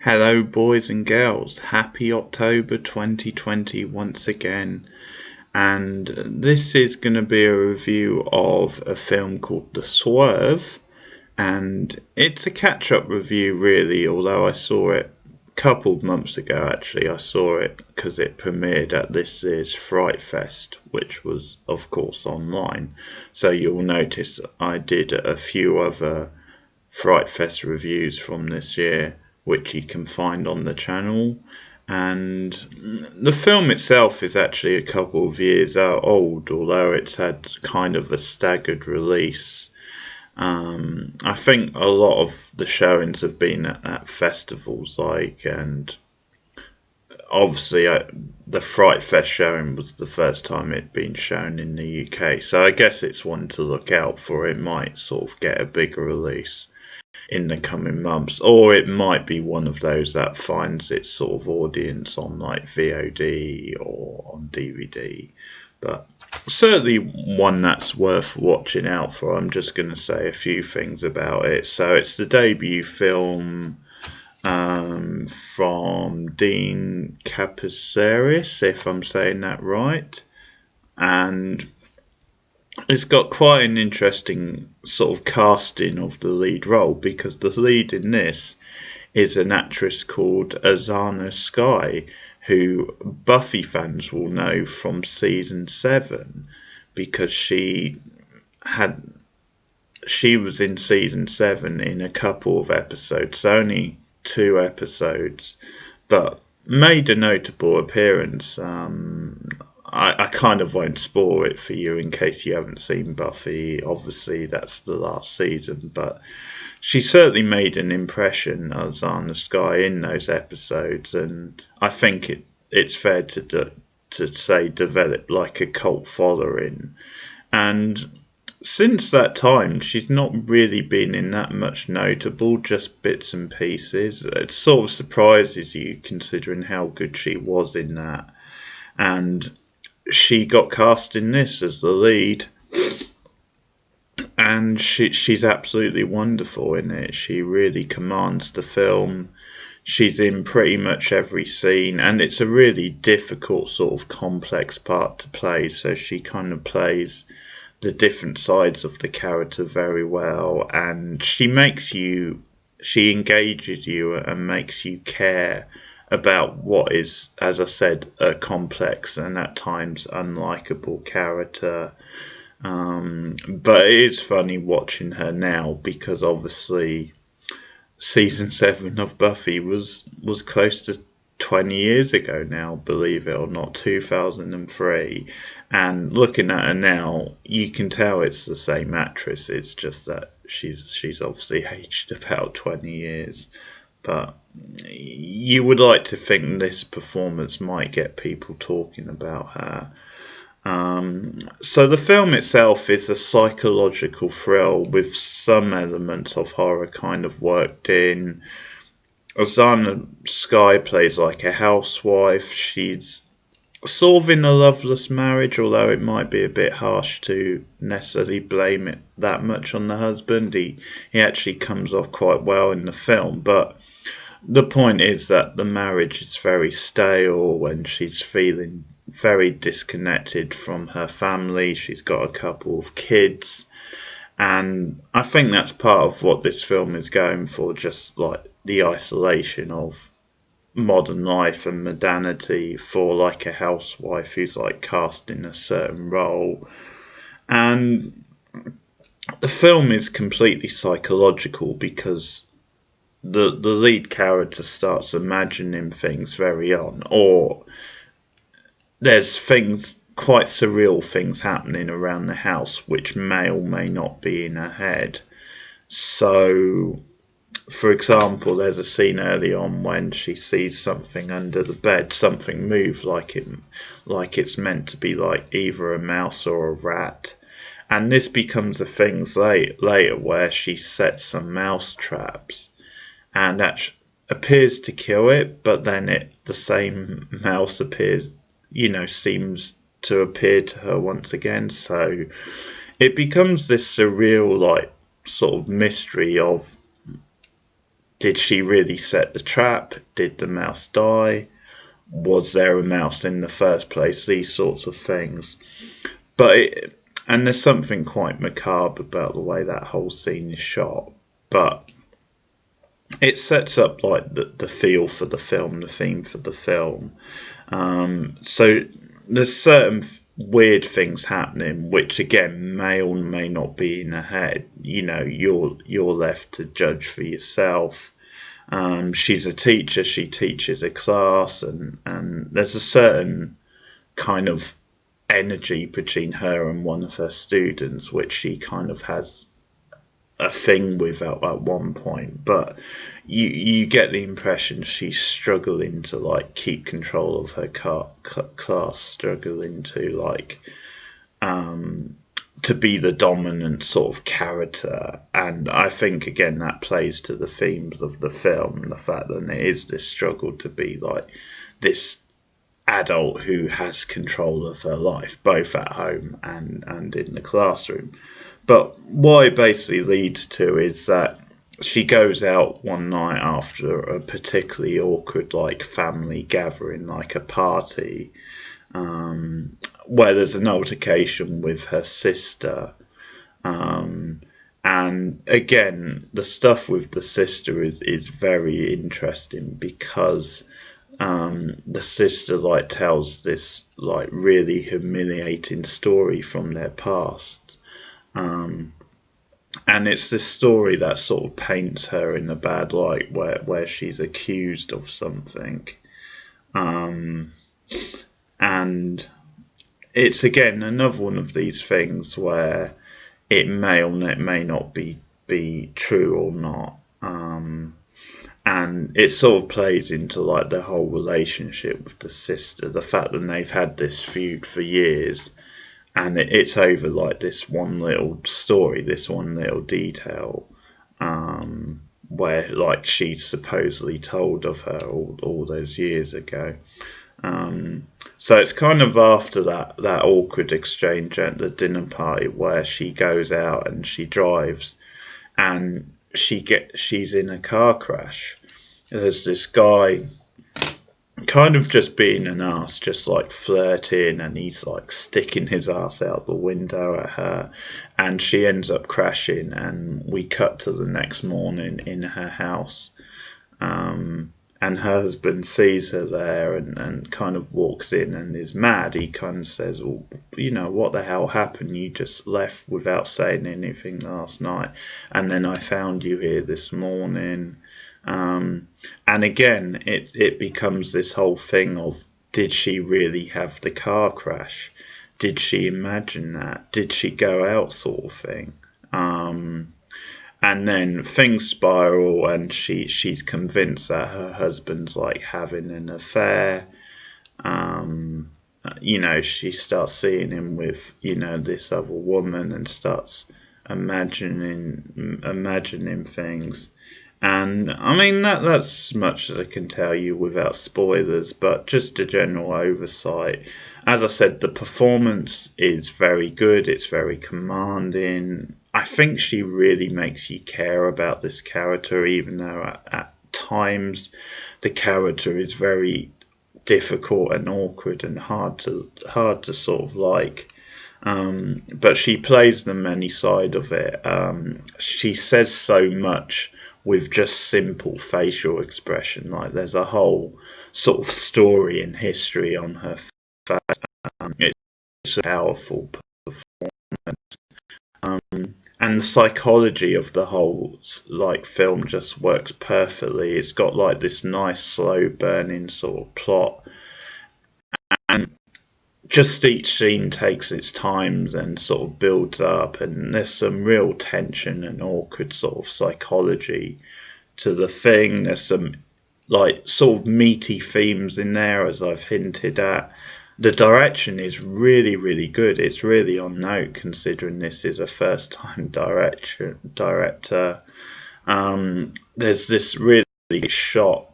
Hello, boys and girls. Happy October 2020 once again. And this is going to be a review of a film called The Swerve. And it's a catch-up review, really, although I saw it a couple of months ago, actually. I saw it because it premiered at this year's Frightfest, which was, of course, online. So you'll notice I did a few other Frightfest reviews from this year, which you can find on the channel. And the film itself is actually a couple of years old, although it's had kind of a staggered release. I think a lot of the showings have been at festivals, and obviously the Frightfest showing was the first time it'd been shown in the UK, so I guess it's one to look out for. It might sort of get a bigger release in the coming months, or it might be one of those that finds its sort of audience on like VOD or on DVD, but certainly one that's worth watching out for. I'm just going to say a few things about it. So it's the debut film from Dean Kapisaris, if I'm saying that right, and it's got quite an interesting sort of casting of the lead role, because the lead in this is an actress called Azana Sky, who Buffy fans will know from season 7, because she was in season 7 in a couple of episodes, only 2 episodes, but made a notable appearance. I kind of won't spoil it for you in case you haven't seen Buffy. Obviously, that's the last season, but she certainly made an impression as Anna Sky in those episodes, and I think it's fair to say developed like a cult following. And since that time, she's not really been in that much notable, just bits and pieces. It sort of surprises you considering how good she was in that. And she got cast in this as the lead, and she's absolutely wonderful in it. She really commands the film. She's in pretty much every scene, and it's a really difficult sort of complex part to play, so she kind of plays the different sides of the character very well, and she engages you and makes you care about what is, as I said, a complex and at times unlikable character. But it is funny watching her now, because obviously season 7 of Buffy was close to 20 years ago now, believe it or not, 2003. And looking at her now, you can tell it's the same actress. It's just that she's obviously aged about 20 years. But you would like to think this performance might get people talking about her. So the film itself is a psychological thrill with some elements of horror kind of worked in. Ozana Sky plays like a housewife. She's sort of in a loveless marriage, although it might be a bit harsh to necessarily blame it that much on the husband. He actually comes off quite well in the film, but the point is that the marriage is very stale and she's feeling very disconnected from her family. She's got a couple of kids, and I think that's part of what this film is going for, just like the isolation of modern life and modernity for like a housewife who's like cast in a certain role. And the film is completely psychological, because the lead character starts imagining things very on, or there's things, quite surreal things happening around the house which may or may not be in her head. So for example, there's a scene early on when she sees something under the bed, something move like it's meant to be like either a mouse or a rat, and this becomes a thing later where she sets some mouse traps and actually appears to kill it, but then the same mouse seems to appear to her once again. So it becomes this surreal like sort of mystery of Did she really set the trap? Did the mouse die? Was there a mouse in the first place? These sorts of things. And there's something quite macabre about the way that whole scene is shot. But it sets up like the feel for the film, the theme for the film. So there's certain weird things happening, which again may or may not be in her head. You're left to judge for yourself. She's a teacher. She teaches a class, and there's a certain kind of energy between her and one of her students, which she kind of has a thing with at one point. But you get the impression she's struggling to like keep control of her class, struggling to like to be the dominant sort of character. And I think again that plays to the themes of the film, and the fact that it is this struggle to be like this adult who has control of her life, both at home and in the classroom. But what it basically leads to is that she goes out one night after a particularly awkward like family gathering, like a party, where there's an altercation with her sister. And again, the stuff with the sister is very interesting, because the sister like tells this like really humiliating story from their past. And it's this story that sort of paints her in a bad light, where she's accused of something. And it's again another one of these things where it may or it may not be true or not. And it sort of plays into like the whole relationship with the sister, the fact that they've had this feud for years, and it's over like this one little story, this one little detail, where like she supposedly told of her all those years ago. So it's kind of after that awkward exchange at the dinner party, where she goes out and she drives, and she's in a car crash. There's this guy kind of just being an ass, just like flirting, and he's like sticking his ass out the window at her, and she ends up crashing, and we cut to the next morning in her house. And her husband sees her there and kind of walks in and is mad. He kind of says, well, what the hell happened? You just left without saying anything last night, and then I found you here this morning. And again, it becomes this whole thing of, did she really have the car crash? Did she imagine that? Did she go out, sort of thing? And then things spiral, and she's convinced that her husband's like having an affair. She starts seeing him with this other woman, and starts imagining things. And I mean that's as much as I can tell you without spoilers, but just a general oversight. As I said, the performance is very good. It's very commanding. I think she really makes you care about this character, even though at times the character is very difficult and awkward and hard to sort of like. But she plays the many side of it. She says so much with just simple facial expression. Like there's a whole sort of story and history on her face. It's a powerful performance. And the psychology of the whole like film just works perfectly. It's got like this nice slow burning sort of plot, and just each scene takes its time and sort of builds up, and there's some real tension and awkward sort of psychology to the thing. There's some like sort of meaty themes in there, as I've hinted at. The direction is really, really good. It's really on note, considering this is a first-time director. There's this really shot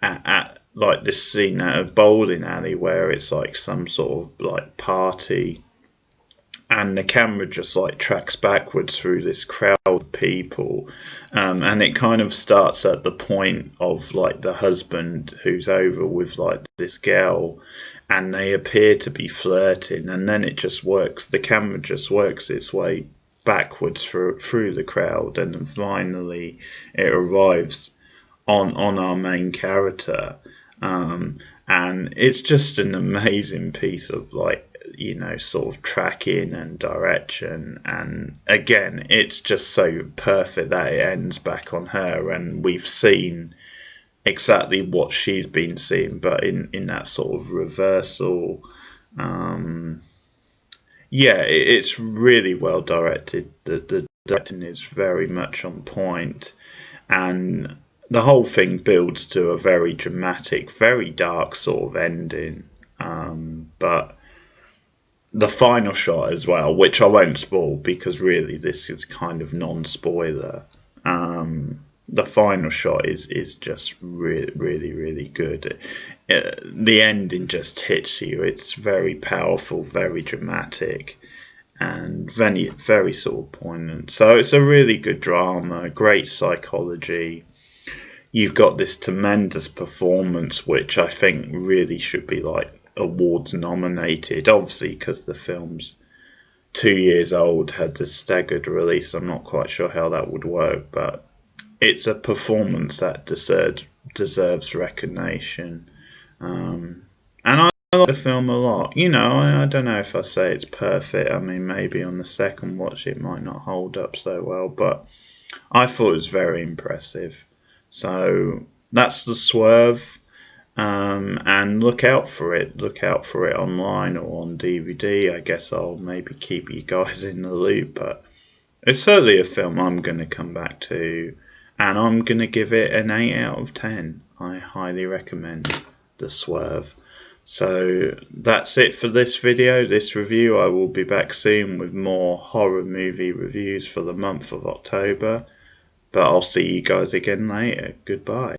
at like this scene at a bowling alley, where it's like some sort of like party, and the camera just like tracks backwards through this crowd of people, and it kind of starts at the point of like the husband who's over with like this girl, and they appear to be flirting, and then it just works. The camera just works its way backwards through the crowd, and then finally it arrives on our main character, and it's just an amazing piece of like, you know, sort of tracking and direction, and again it's just so perfect that it ends back on her, and we've seen exactly what she's been seeing, but in that sort of reversal. Yeah, it's really well directed. The directing is very much on point, and the whole thing builds to a very dramatic, very dark sort of ending. But the final shot as well, which I won't spoil because really this is kind of non-spoiler. The final shot is just really good. The ending just hits you. It's very powerful, very dramatic, and very sort of poignant. So it's a really good drama, great psychology. You've got this tremendous performance, which I think really should be like awards nominated. Obviously, because the film's 2 years old, had the staggered release. I'm not quite sure how that would work, but it's a performance that deserves recognition. And I like the film a lot. You know, I don't know if I say it's perfect. I mean, maybe on the second watch it might not hold up so well, but I thought it was very impressive. So that's the Swerve. And look out for it. Look out for it online or on DVD. I guess I'll maybe keep you guys in the loop, but it's certainly a film I'm going to come back to, and I'm going to give it an 8 out of 10. I highly recommend The Swerve. So that's it for this video, this review. I will be back soon with more horror movie reviews for the month of October, but I'll see you guys again later. Goodbye.